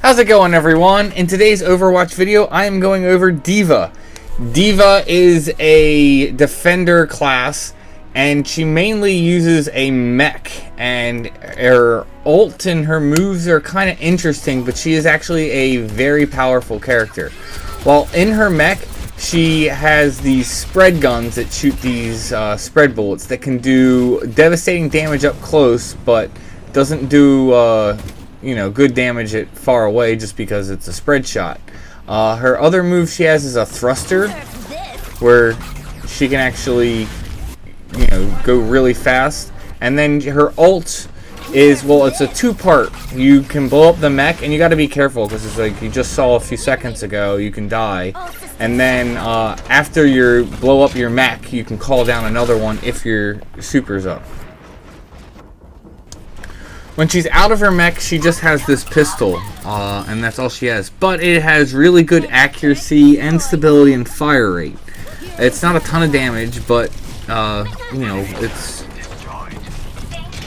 How's it going, everyone? In today's Overwatch video, I am going over D.Va. D.Va is a defender class, and she mainly uses a mech, and her ult and her moves are kind of interesting, but she is actually a very powerful character. While in her mech, she has these spread guns that shoot these spread bullets that can do devastating damage up close, but doesn't do good damage at far away just because it's a spread shot. Her other move she has is a thruster, where she can actually go really fast. And then her ult is, well, it's a two-part. You can blow up the mech, and you got to be careful because it's like you just saw a few seconds ago, you can die. And then after you blow up your mech, you can call down another one if your super's up. When she's out of her mech, she just has this pistol, and that's all she has. But it has really good accuracy and stability and fire rate. It's not a ton of damage, but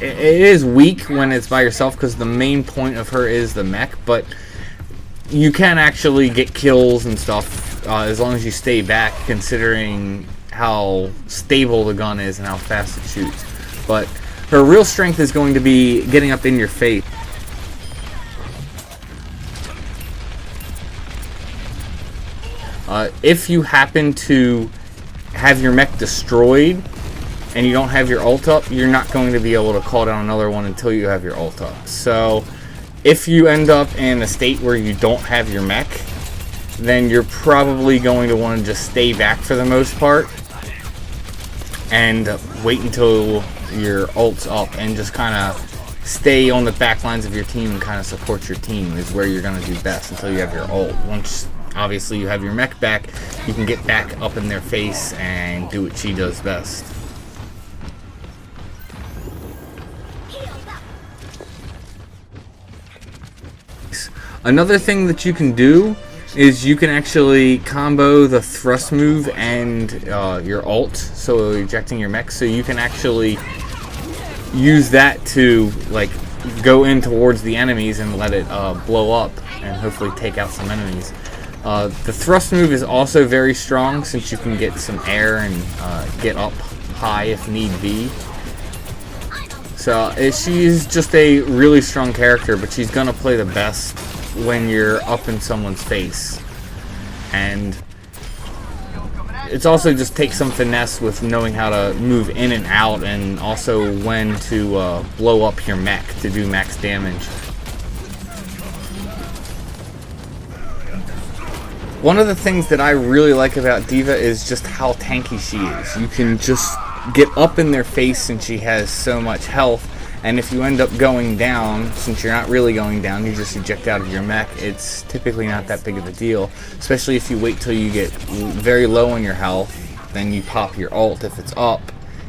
it is weak when it's by yourself because the main point of her is the mech. But you can actually get kills and stuff as long as you stay back, considering how stable the gun is and how fast it shoots. But her real strength is going to be getting up in your face. If you happen to have your mech destroyed and you don't have your ult up, you're not going to be able to call down another one until you have your ult up. So if you end up in a state where you don't have your mech, then you're probably going to want to just stay back for the most part and wait until your ult's up and just kind of stay on the back lines of your team and kind of support your team is where you're going to do best until you have your ult. Once obviously you have your mech back, you can get back up in their face and do what she does best. Another thing that you can do is you can actually combo the thrust move and your ult, so ejecting your mech, so you can actually use that to go in towards the enemies and let it blow up and hopefully take out some enemies. The thrust move is also very strong since you can get some air and get up high if need be. So she's just a really strong character, but she's gonna play the best when you're up in someone's face. And it's also just takes some finesse with knowing how to move in and out, and also when to blow up your mech to do max damage. One of the things that I really like about D.Va is just how tanky she is. You can just get up in their face since she has so much health, and if you end up going down, since you're not really going down, you just eject out of your mech, it's typically not that big of a deal, especially if you wait till you get very low on your health, then you pop your ult if it's up,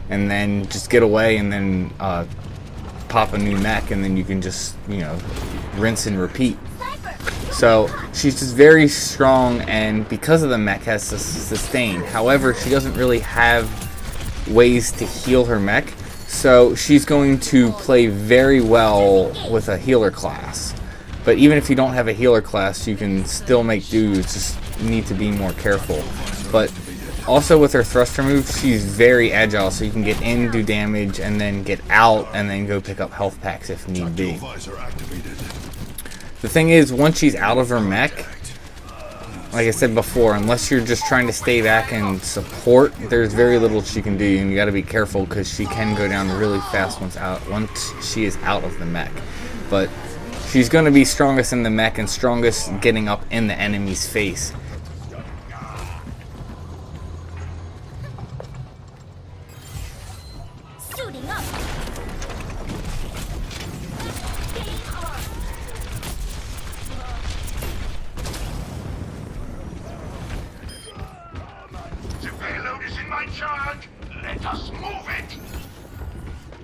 and then just get away and then pop a new mech, and then you can just, rinse and repeat. So she's just very strong, and because of the mech has sustain. However, she doesn't really have ways to heal her mech, so she's going to play very well with a healer class. But even if you don't have a healer class, you can still make do. You just need to be more careful. But also with her thruster move, she's very agile, so you can get in, do damage, and then get out, and then go pick up health packs if need be. The thing is, once she's out of her mech, like I said before, unless you're just trying to stay back and support, there's very little she can do, and you got to be careful because she can go down really fast once she is out of the mech. But she's going to be strongest in the mech and strongest getting up in the enemy's face. Let us move it.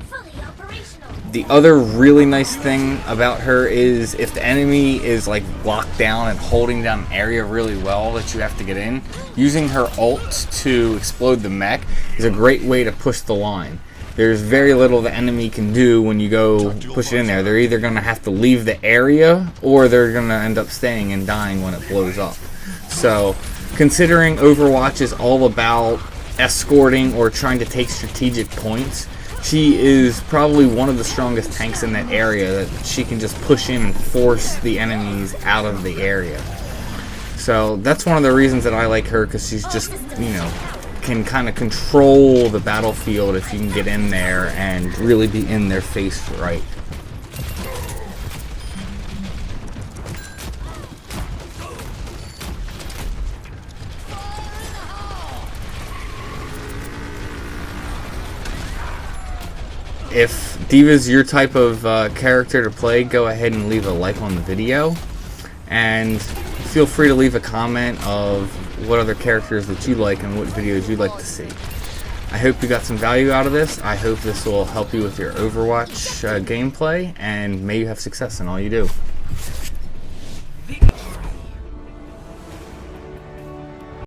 Fully operational. The other really nice thing about her is if the enemy is locked down and holding down an area really well that you have to get in, using her ult to explode the mech is a great way to push the line. there's very little the enemy can do when you go push it in there. They're either going to have to leave the area, or they're going to end up staying and dying when it blows up. So, considering Overwatch is all about escorting or trying to take strategic points, she is probably one of the strongest tanks in that area, that she can just push in and force the enemies out of the area. So that's one of the reasons that I like her, because she's just, you know, can kind of control the battlefield if you can get in there and really be in their face right. If D.Va's your type of character to play, go ahead and leave a like on the video, and feel free to leave a comment of what other characters that you like and what videos you'd like to see. I hope you got some value out of this. I hope this will help you with your Overwatch gameplay, and may you have success in all you do.